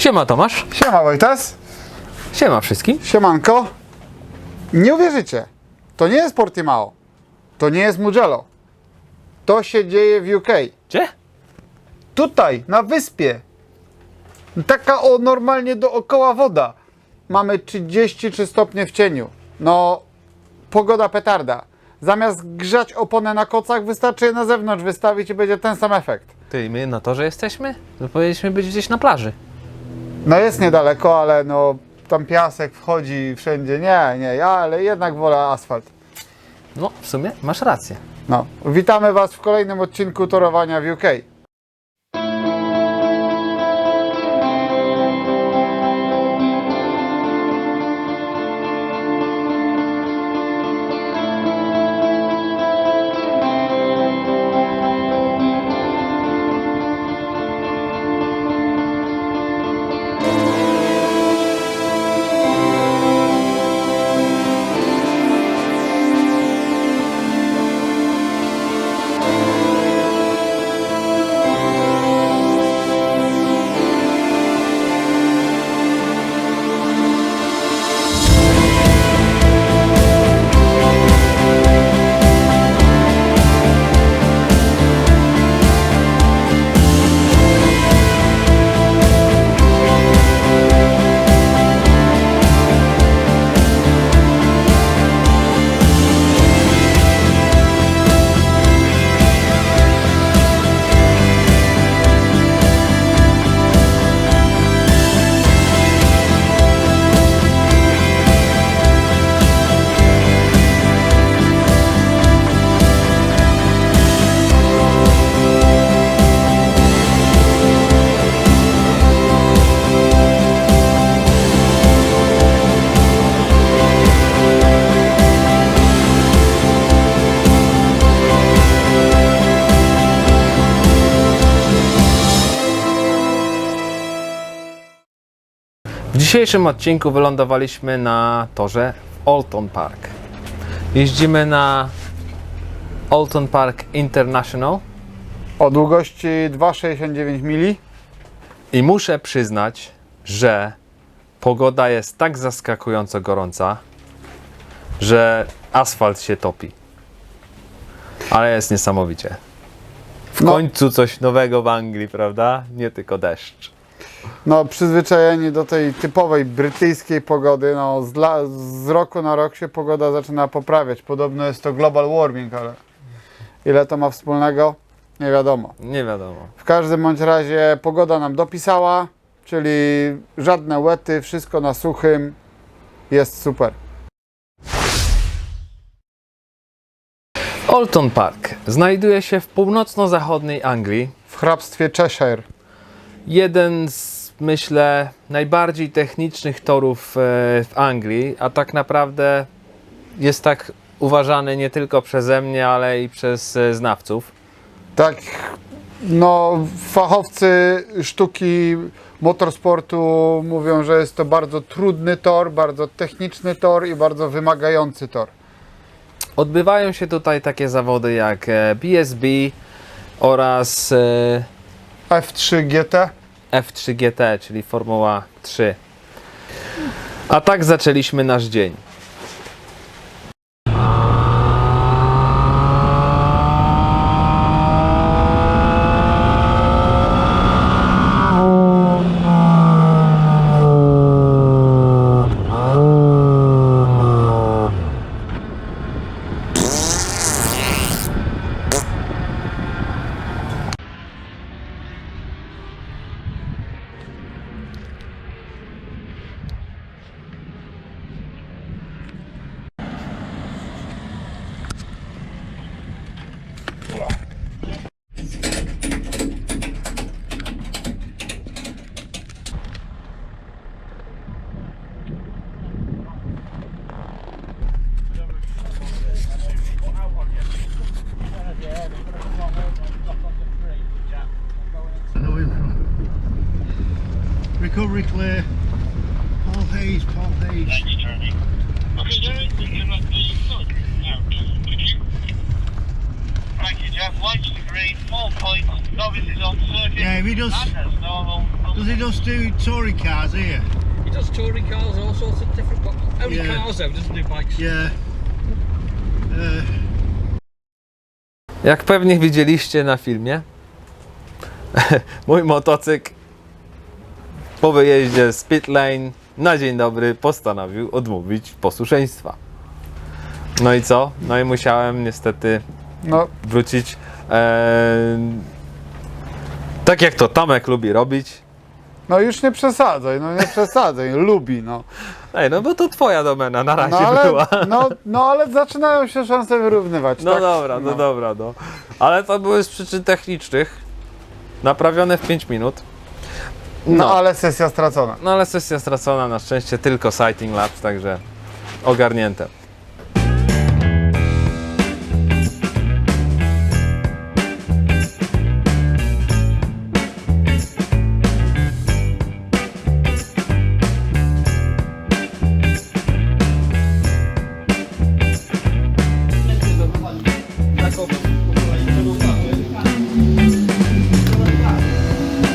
Siema Tomasz. Siema Wojtas. Siema wszystkim. Siemanko. Nie uwierzycie, to nie jest Portimao, to nie jest Mugello. To się dzieje w UK. Gdzie? Tutaj, na wyspie. Taka normalnie dookoła woda. Mamy 33 stopnie w cieniu. No, pogoda petarda. Zamiast grzać oponę na kocach, wystarczy je na zewnątrz wystawić i będzie ten sam efekt. Ty, my na torze jesteśmy? To powinniśmy być gdzieś na plaży. No jest niedaleko, ale no tam piasek wchodzi wszędzie. Nie, ale jednak wolę asfalt. No, w sumie masz rację. No, witamy Was w kolejnym odcinku torowania w UK. W dzisiejszym odcinku wylądowaliśmy na torze w Oulton Park. Jeździmy na Oulton Park International O długości 2,69 mili. i muszę przyznać, że pogoda jest tak zaskakująco gorąca, że asfalt się topi. Ale jest niesamowicie. W końcu coś nowego w Anglii, prawda? Nie tylko deszcz. No, przyzwyczajeni do tej typowej brytyjskiej pogody, no z roku na rok się pogoda zaczyna poprawiać. Podobno jest to global warming, ale ile to ma wspólnego? Nie wiadomo. Nie wiadomo. W każdym bądź razie pogoda nam dopisała, czyli żadne łety, wszystko na suchym, jest super. Oulton Park znajduje się w północno-zachodniej Anglii. W hrabstwie Cheshire. Jeden z, myślę, najbardziej technicznych torów w Anglii, a tak naprawdę jest tak uważany nie tylko przeze mnie, ale i przez znawców. Tak, no fachowcy sztuki motorsportu mówią, że jest to bardzo trudny tor, bardzo techniczny tor i bardzo wymagający tor. Odbywają się tutaj takie zawody jak BSB oraz F3 GT. F3 GT, czyli Formuła 3. A tak zaczęliśmy nasz dzień. Recovery clear. Paul Hayes. Thank you, Jeremy. Okay, Jeremy, we can let the out. Thank you. Thank you, Jeremy. have white to green, 4 points, novice is on circuit. Yeah, he does. And that's normal. Does he just do Tory cars here? He does touring cars, all sorts of different. Only Yeah. cars though, doesn't do bikes. Yeah. Jak pewnie widzieliście na filmie, mój motocykl po wyjeździe z pit lane na dzień dobry postanowił odmówić posłuszeństwa. No i co? No i musiałem niestety No, wrócić tak jak to Tomek lubi robić. no już nie przesadzaj, no nie przesadzaj, lubi, no. Ej, no bo to twoja domena na razie No ale, była. no ale zaczynają się szanse wyrównywać, No tak? dobra, no dobra, no. Ale to były z przyczyn technicznych. Naprawione w 5 minut. No ale sesja stracona. No ale sesja stracona, na szczęście tylko sighting laps, także ogarnięte.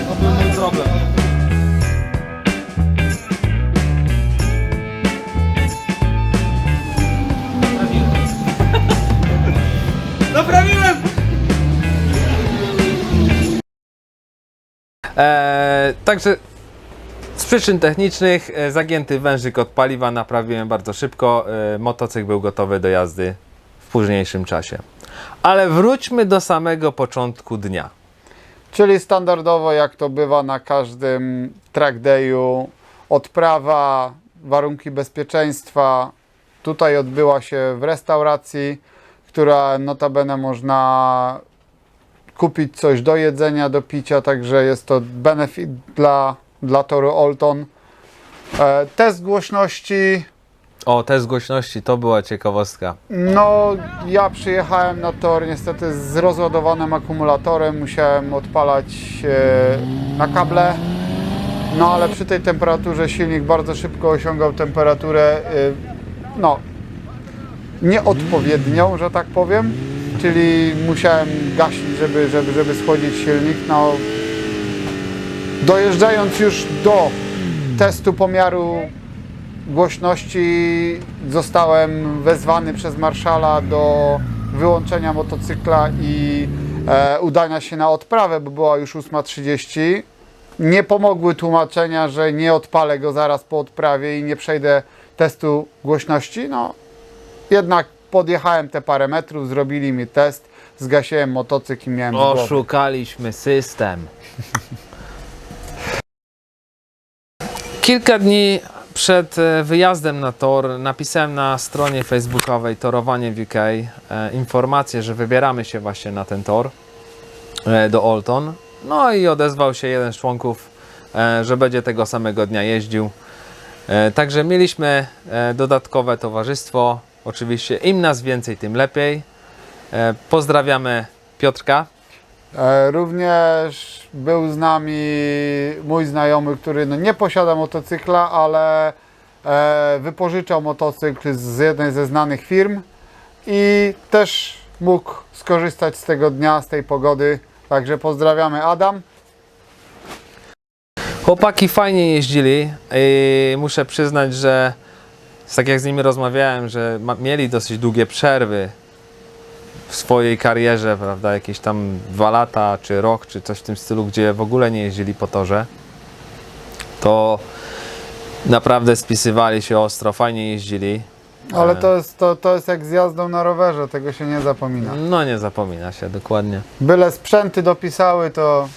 To był mój problem. Naprawiłem! Także z przyczyn technicznych zagięty wężyk od paliwa naprawiłem bardzo szybko. Motocykl był gotowy do jazdy w późniejszym czasie. Ale wróćmy do samego początku dnia. Czyli standardowo, jak to bywa na każdym track dayu, odprawa, warunki bezpieczeństwa. Tutaj odbyła się w restauracji, która notabene można kupić coś do jedzenia, do picia, także jest to benefit dla toru Olton. Test głośności. O, test głośności, to była ciekawostka. No, ja przyjechałem na tor niestety z rozładowanym akumulatorem, musiałem odpalać na kable. No, ale przy tej temperaturze silnik bardzo szybko osiągał temperaturę, no, nieodpowiednią, że tak powiem. Czyli musiałem gasić, żeby schłodzić silnik. No, dojeżdżając już do testu pomiaru głośności, zostałem wezwany przez marszala do wyłączenia motocykla i udania się na odprawę, bo była już 8:30. Nie pomogły tłumaczenia, że nie odpalę go zaraz po odprawie i nie przejdę testu głośności. No, jednak podjechałem te parę metrów, zrobili mi test, zgasiłem motocykl i miałem z głowy. Oszukaliśmy system. Kilka dni przed wyjazdem na tor napisałem na stronie facebookowej Torowanie w UK informację, że wybieramy się właśnie na ten tor do Olton. No i odezwał się jeden z członków, że będzie tego samego dnia jeździł. Także mieliśmy dodatkowe towarzystwo. Oczywiście im nas więcej, tym lepiej. Pozdrawiamy Piotrka. Również był z nami mój znajomy, który no nie posiada motocykla, ale wypożyczał motocykl z jednej ze znanych firm i też mógł skorzystać z tego dnia, z tej pogody. Także pozdrawiamy, Adam. Chłopaki fajnie jeździli i muszę przyznać, że tak jak z nimi rozmawiałem, że mieli dosyć długie przerwy w swojej karierze, prawda, jakieś tam 2 lata, czy rok, czy coś w tym stylu, gdzie w ogóle nie jeździli po torze, to naprawdę spisywali się ostro, fajnie jeździli. Ale to jest jak z jazdą na rowerze, tego się nie zapomina. No nie zapomina się, dokładnie. Byle sprzęty dopisały, to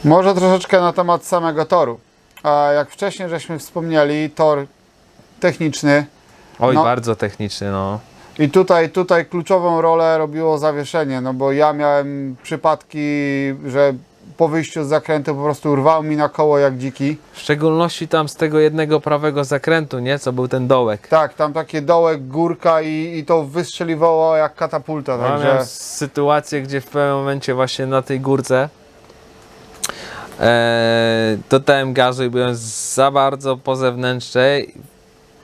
Może troszeczkę na temat samego toru. A jak wcześniej żeśmy wspomnieli, tor techniczny. Oj, No. bardzo techniczny, no. I tutaj kluczową rolę robiło zawieszenie, no bo ja miałem przypadki, że po wyjściu z zakrętu po prostu urwał mi na koło jak dziki. W szczególności tam z tego jednego prawego zakrętu, nie? Co był ten dołek. Tak, tam takie dołek, górka i to wystrzeliwało jak katapulta, Miałem także sytuację, gdzie w pewnym momencie właśnie na tej górce dodałem gazu i byłem za bardzo po zewnętrznej.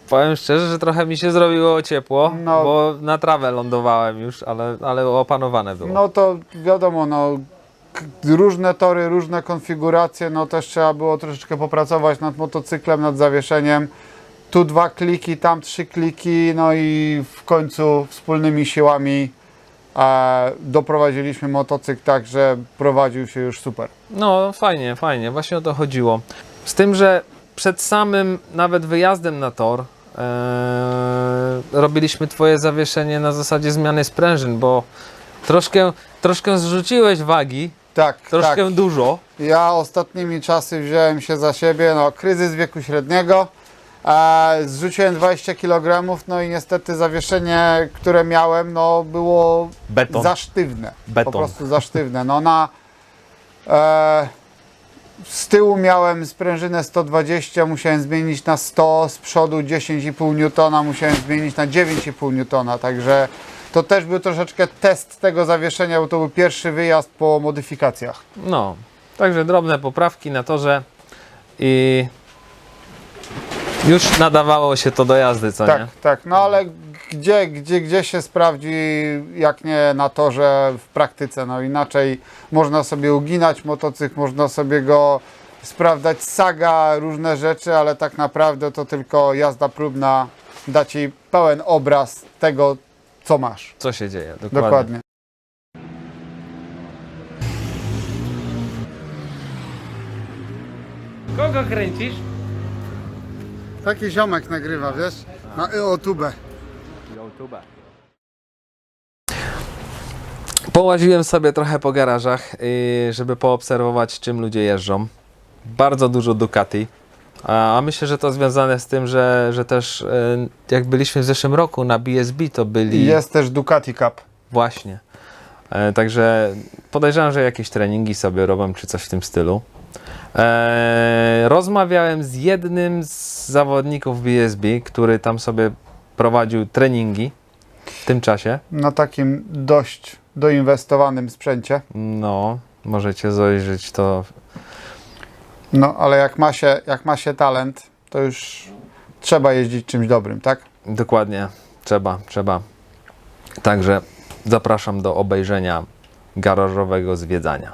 Powiem szczerze, że trochę mi się zrobiło ciepło, No. bo na trawę lądowałem już, ale opanowane było. no to wiadomo, no różne tory, różne konfiguracje, no też trzeba było troszeczkę popracować nad motocyklem, nad zawieszeniem. Tu 2 kliki, tam 3 kliki, no i w końcu wspólnymi siłami doprowadziliśmy motocykl tak, że prowadził się już super. No fajnie, fajnie, właśnie o to chodziło. Z tym, że przed samym nawet wyjazdem na tor robiliśmy twoje zawieszenie na zasadzie zmiany sprężyn, bo troszkę zrzuciłeś wagi, Tak, troszkę tak. dużo. Ja ostatnimi czasy wziąłem się za siebie, no kryzys wieku średniego, zrzuciłem 20 kg, no i niestety zawieszenie, które miałem, no było Beton. za sztywne. Beton. Po prostu za sztywne. No z tyłu miałem sprężynę 120, musiałem zmienić na 100, z przodu 10,5 N, musiałem zmienić na 9,5 N, także to też był troszeczkę test tego zawieszenia, bo to był pierwszy wyjazd po modyfikacjach. No, także drobne poprawki na torze i już nadawało się to do jazdy, co Tak, nie? tak, no ale gdzie się sprawdzi, jak nie na torze w praktyce, no inaczej można sobie uginać motocykl, można sobie go sprawdzać, saga, różne rzeczy, ale tak naprawdę to tylko jazda próbna da Ci pełen obraz tego, co masz. Co się dzieje, dokładnie. Dokładnie. Kogo kręcisz? Taki ziomek nagrywa, wiesz, na YouTube. YouTube. Połaziłem sobie trochę po garażach, żeby poobserwować, czym ludzie jeżdżą. Bardzo dużo Ducati. A myślę, że to związane z tym, że też jak byliśmy w zeszłym roku na BSB, to byli... Jest też Ducati Cup. Właśnie. Także podejrzewam, że jakieś treningi sobie robią, czy coś w tym stylu. Rozmawiałem z jednym z zawodników BSB, który tam sobie prowadził treningi w tym czasie. Na takim dość doinwestowanym sprzęcie. No, możecie zajrzeć to. No, ale jak ma się talent, to już trzeba jeździć czymś dobrym, tak? Dokładnie. Trzeba. Także zapraszam do obejrzenia garażowego zwiedzania.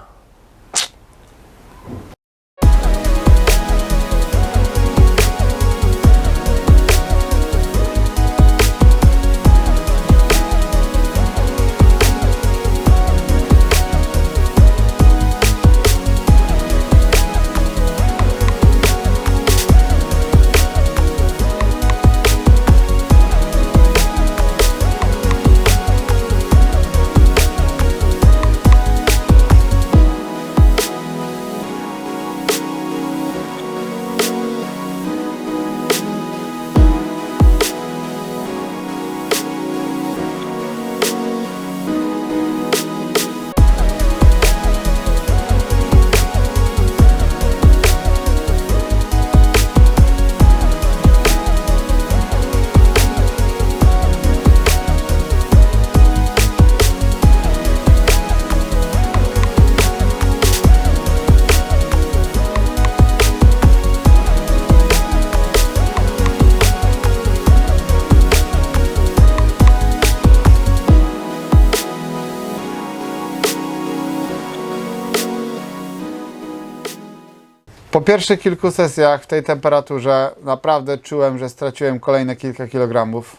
Po pierwszych kilku sesjach w tej temperaturze naprawdę czułem, że straciłem kolejne kilka kilogramów.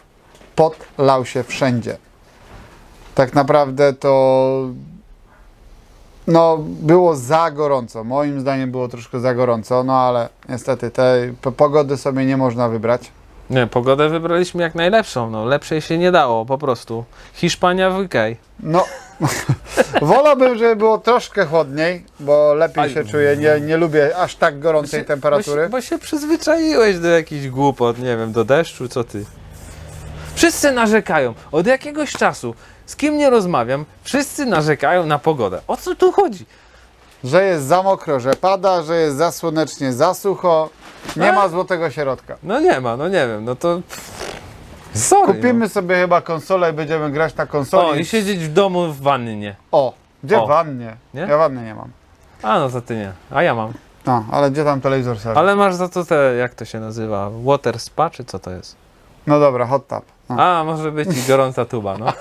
Pot lał się wszędzie. Tak naprawdę to no, było za gorąco. Moim zdaniem było troszkę za gorąco, no ale niestety tej pogody sobie nie można wybrać. Nie, pogodę wybraliśmy jak najlepszą. No, lepszej się nie dało, po prostu. Hiszpania w UK. No, Wolałbym, żeby było troszkę chłodniej, bo lepiej Aj. się czuję. Nie lubię aż tak gorącej temperatury. Bo się przyzwyczaiłeś do jakichś głupot, nie wiem, do deszczu, co ty. Wszyscy narzekają. Od jakiegoś czasu, z kim nie rozmawiam, wszyscy narzekają na pogodę. O co tu chodzi? Że jest za mokro, że pada, że jest za słonecznie, za sucho. Nie ma złotego środka. No nie ma, no nie wiem, no to... Sorry, Kupimy sobie chyba konsolę i będziemy grać na no. konsoli. O, i siedzieć w domu w wannie. O, gdzie O. wannie? Nie? Ja wanny nie mam. A no to ty nie, a ja mam. No, ale gdzie tam telewizor sobie? Ale masz za to te, jak to się nazywa, water spa, czy co to jest? No dobra, hot tub. No. A, może być i gorąca tuba, no.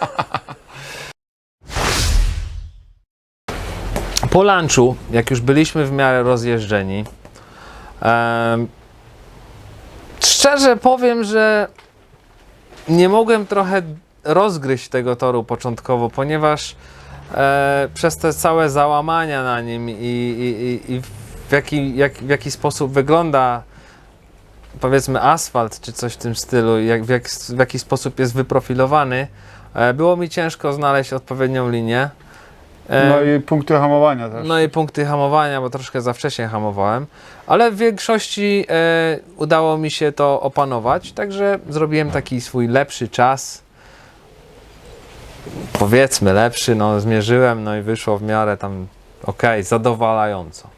Po lunchu, jak już byliśmy w miarę rozjeżdżeni, szczerze powiem, że nie mogłem trochę rozgryźć tego toru początkowo, ponieważ przez te całe załamania na nim i w jaki sposób wygląda, powiedzmy, asfalt czy coś w tym stylu, w jaki sposób jest wyprofilowany, było mi ciężko znaleźć odpowiednią linię. No i punkty hamowania też. No i punkty hamowania, bo troszkę za wcześnie hamowałem, ale w większości udało mi się to opanować, także zrobiłem taki swój lepszy czas. Powiedzmy lepszy, no zmierzyłem, no i wyszło w miarę tam okej, zadowalająco.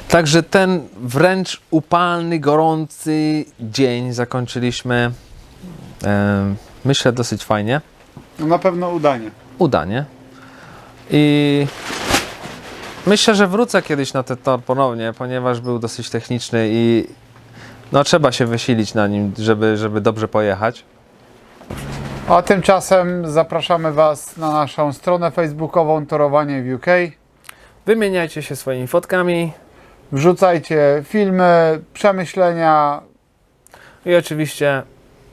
Także ten wręcz upalny, gorący dzień zakończyliśmy, myślę, dosyć fajnie, No na pewno udanie. udanie. I myślę, że wrócę kiedyś na ten tor ponownie, ponieważ był dosyć techniczny i no, trzeba się wysilić na nim, żeby dobrze pojechać. A tymczasem zapraszamy Was na naszą stronę facebookową Torowanie w UK. Wymieniajcie się swoimi fotkami Wrzucajcie filmy, przemyślenia. i oczywiście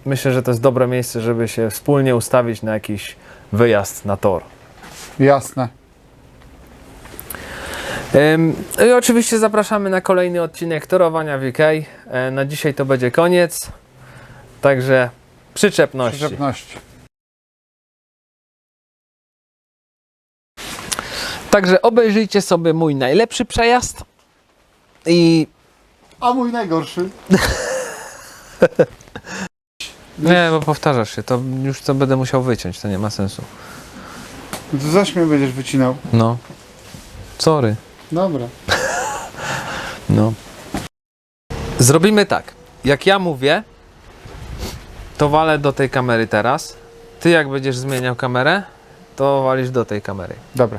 myślę, że to jest dobre miejsce, żeby się wspólnie ustawić na jakiś wyjazd na tor. Jasne. I oczywiście zapraszamy na kolejny odcinek Torowania w UK. Na dzisiaj to będzie koniec, także przyczepności. Przyczepności. Także obejrzyjcie sobie mój najlepszy przejazd i A mój najgorszy. nie, bo powtarzasz się, to już to będę musiał wyciąć, to nie ma sensu. No to zaś mnie będziesz wycinał. No. Sorry. Dobra. No. Zrobimy tak. Jak ja mówię, to walę do tej kamery teraz. Ty jak będziesz zmieniał kamerę, to walisz do tej kamery. Dobra.